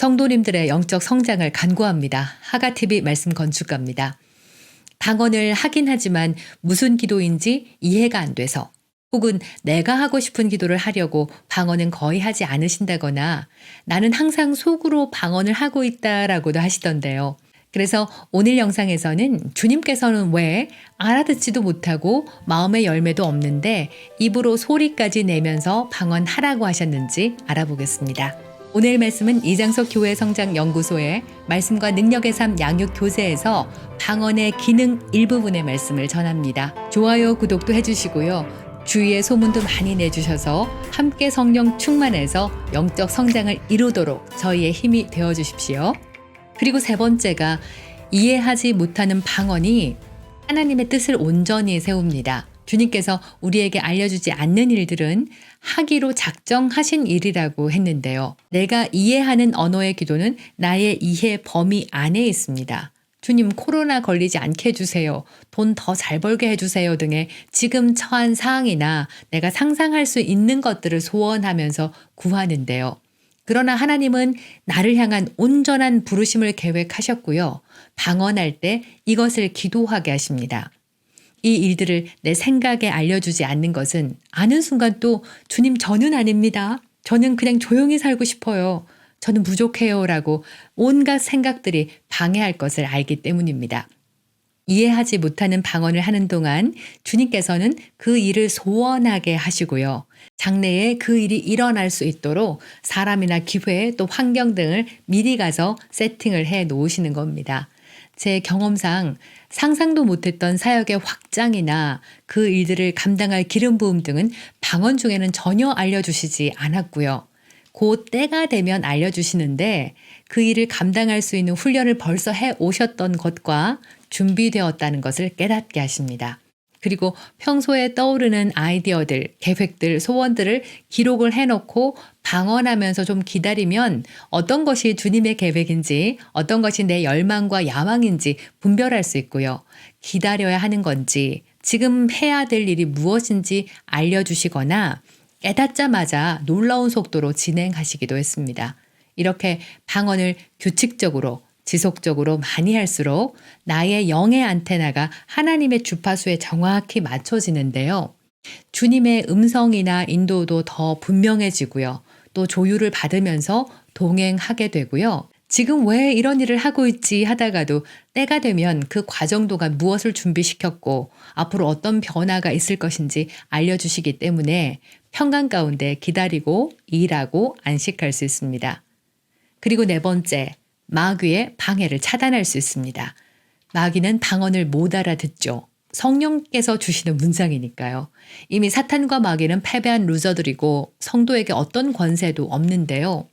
성도님들의 영적 성장을 간구합니다. 하가TV 말씀 건축가입니다. 방언을 하긴 하지만 무슨 기도인지 이해가 안 돼서 혹은 내가 하고 싶은 기도를 하려고 방언은 거의 하지 않으신다거나 나는 항상 속으로 방언을 하고 있다라고도 하시던데요. 그래서 오늘 영상에서는 주님께서는 왜 알아듣지도 못하고 마음의 열매도 없는데 입으로 소리까지 내면서 방언하라고 하셨는지 알아보겠습니다. 오늘 말씀은 이장석 교회 성장 연구소의 말씀과 능력의 삶 양육 교재에서 방언의 기능 일부분의 말씀을 전합니다. 좋아요, 구독도 해주시고요. 주위에 소문도 많이 내주셔서 함께 성령 충만해서 영적 성장을 이루도록 저희의 힘이 되어주십시오. 그리고 세 번째가 이해하지 못하는 방언이 하나님의 뜻을 온전히 세웁니다. 주님께서 우리에게 알려주지 않는 일들은 하기로 작정하신 일이라고 했는데요. 내가 이해하는 언어의 기도는 나의 이해 범위 안에 있습니다. 주님, 코로나 걸리지 않게 해주세요. 돈 더 잘 벌게 해주세요 등의 지금 처한 상황이나 내가 상상할 수 있는 것들을 소원하면서 구하는데요. 그러나 하나님은 나를 향한 온전한 부르심을 계획하셨고요. 방언할 때 이것을 기도하게 하십니다. 이 일들을 내 생각에 알려주지 않는 것은 아는 순간 또 주님, 저는 아닙니다. 저는 그냥 조용히 살고 싶어요. 저는 부족해요 라고 온갖 생각들이 방해할 것을 알기 때문입니다. 이해하지 못하는 방언을 하는 동안 주님께서는 그 일을 소원하게 하시고요. 장래에 그 일이 일어날 수 있도록 사람이나 기회 또 환경 등을 미리 가서 세팅을 해 놓으시는 겁니다. 제 경험상 상상도 못했던 사역의 확장이나 그 일들을 감당할 기름 부음 등은 방언 중에는 전혀 알려주시지 않았고요. 그 때가 되면 알려주시는데 그 일을 감당할 수 있는 훈련을 벌써 해 오셨던 것과 준비되었다는 것을 깨닫게 하십니다. 그리고 평소에 떠오르는 아이디어들, 계획들, 소원들을 기록을 해놓고 방언하면서 좀 기다리면 어떤 것이 주님의 계획인지 어떤 것이 내 열망과 야망인지 분별할 수 있고요. 기다려야 하는 건지 지금 해야 될 일이 무엇인지 알려주시거나 깨닫자마자 놀라운 속도로 진행하시기도 했습니다. 이렇게 방언을 규칙적으로 지속적으로 많이 할수록 나의 영의 안테나가 하나님의 주파수에 정확히 맞춰지는데요. 주님의 음성이나 인도도 더 분명해지고요. 또 조율을 받으면서 동행하게 되고요. 지금 왜 이런 일을 하고 있지 하다가도 때가 되면 그 과정 동안 무엇을 준비시켰고 앞으로 어떤 변화가 있을 것인지 알려주시기 때문에 평강 가운데 기다리고 일하고 안식할 수 있습니다. 그리고 네 번째, 마귀의 방해를 차단할 수 있습니다. 마귀는 방언을 못 알아듣죠. 성령께서 주시는 문장이니까요. 이미 사탄과 마귀는 패배한 루저들이고 성도에게 어떤 권세도 없는데요.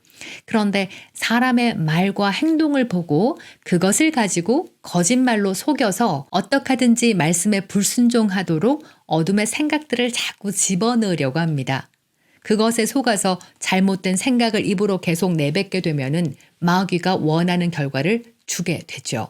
그런데 사람의 말과 행동을 보고 그것을 가지고 거짓말로 속여서 어떻게 하든지 말씀에 불순종하도록 어둠의 생각들을 자꾸 집어넣으려고 합니다. 그것에 속아서 잘못된 생각을 입으로 계속 내뱉게 되면은 마귀가 원하는 결과를 주게 되죠.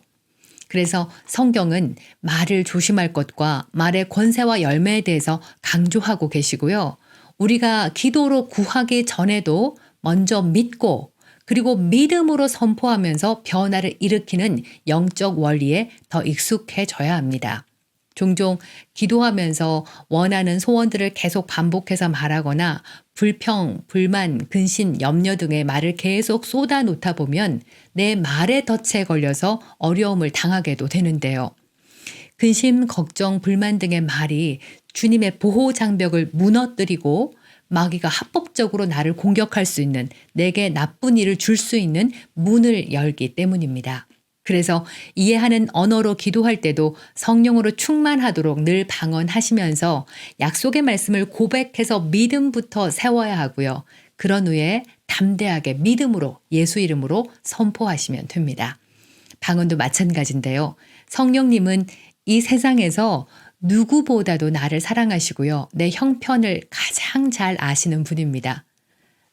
그래서 성경은 말을 조심할 것과 말의 권세와 열매에 대해서 강조하고 계시고요. 우리가 기도로 구하기 전에도 먼저 믿고 그리고 믿음으로 선포하면서 변화를 일으키는 영적 원리에 더 익숙해져야 합니다. 종종 기도하면서 원하는 소원들을 계속 반복해서 말하거나 불평, 불만, 근심, 염려 등의 말을 계속 쏟아놓다 보면 내 말의 덫에 걸려서 어려움을 당하게도 되는데요. 근심, 걱정, 불만 등의 말이 주님의 보호 장벽을 무너뜨리고 마귀가 합법적으로 나를 공격할 수 있는, 내게 나쁜 일을 줄 수 있는 문을 열기 때문입니다. 그래서 이해하는 언어로 기도할 때도 성령으로 충만하도록 늘 방언하시면서 약속의 말씀을 고백해서 믿음부터 세워야 하고요. 그런 후에 담대하게 믿음으로 예수 이름으로 선포하시면 됩니다. 방언도 마찬가지인데요. 성령님은 이 세상에서 누구보다도 나를 사랑하시고요. 내 형편을 가장 잘 아시는 분입니다.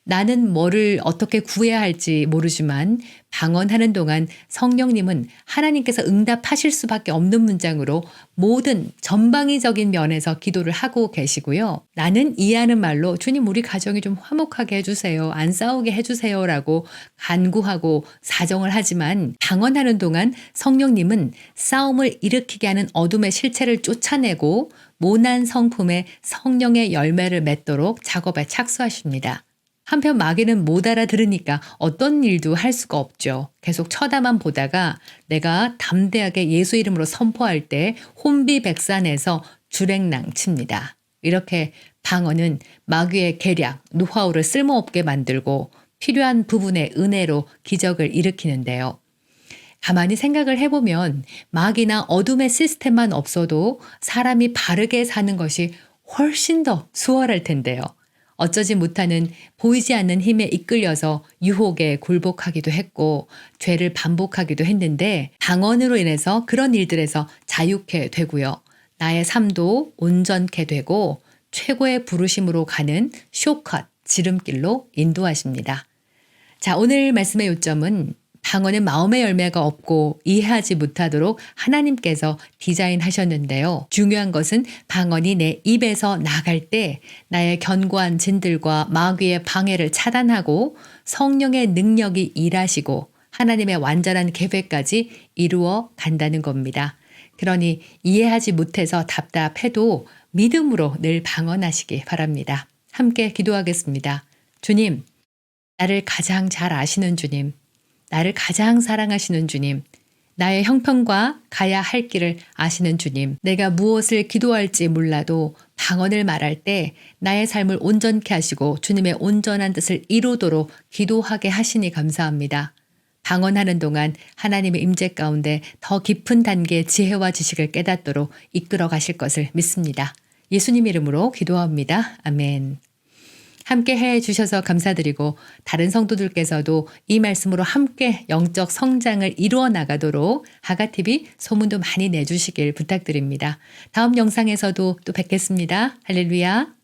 나는 뭐를 어떻게 구해야 할지 모르지만 방언하는 동안 성령님은 하나님께서 응답하실 수밖에 없는 문장으로 모든 전방위적인 면에서 기도를 하고 계시고요. 나는 이해하는 말로 주님 우리 가정이 좀 화목하게 해주세요. 안 싸우게 해주세요라고 간구하고 사정을 하지만 방언하는 동안 성령님은 싸움을 일으키게 하는 어둠의 실체를 쫓아내고 모난 성품에 성령의 열매를 맺도록 작업에 착수하십니다. 한편 마귀는 못 알아들으니까 어떤 일도 할 수가 없죠. 계속 쳐다만 보다가 내가 담대하게 예수 이름으로 선포할 때 혼비백산해서 주랭랑 칩니다. 이렇게 방언은 마귀의 계략, 노하우를 쓸모없게 만들고 필요한 부분의 은혜로 기적을 일으키는데요. 가만히 생각을 해보면 마귀나 어둠의 시스템만 없어도 사람이 바르게 사는 것이 훨씬 더 수월할 텐데요. 어쩌지 못하는 보이지 않는 힘에 이끌려서 유혹에 굴복하기도 했고 죄를 반복하기도 했는데 방언으로 인해서 그런 일들에서 자유케 되고요. 나의 삶도 온전케 되고 최고의 부르심으로 가는 쇼컷, 지름길로 인도하십니다. 자, 오늘 말씀의 요점은 방언은 마음의 열매가 없고 이해하지 못하도록 하나님께서 디자인하셨는데요. 중요한 것은 방언이 내 입에서 나갈 때 나의 견고한 진들과 마귀의 방해를 차단하고 성령의 능력이 일하시고 하나님의 완전한 계획까지 이루어 간다는 겁니다. 그러니 이해하지 못해서 답답해도 믿음으로 늘 방언하시기 바랍니다. 함께 기도하겠습니다. 주님, 나를 가장 잘 아시는 주님, 나를 가장 사랑하시는 주님, 나의 형편과 가야 할 길을 아시는 주님, 내가 무엇을 기도할지 몰라도 방언을 말할 때 나의 삶을 온전케 하시고 주님의 온전한 뜻을 이루도록 기도하게 하시니 감사합니다. 방언하는 동안 하나님의 임재 가운데 더 깊은 단계의 지혜와 지식을 깨닫도록 이끌어 가실 것을 믿습니다. 예수님 이름으로 기도합니다. 아멘. 함께 해 주셔서 감사드리고 다른 성도들께서도 이 말씀으로 함께 영적 성장을 이루어 나가도록 하가TV 소문도 많이 내주시길 부탁드립니다. 다음 영상에서도 또 뵙겠습니다. 할렐루야.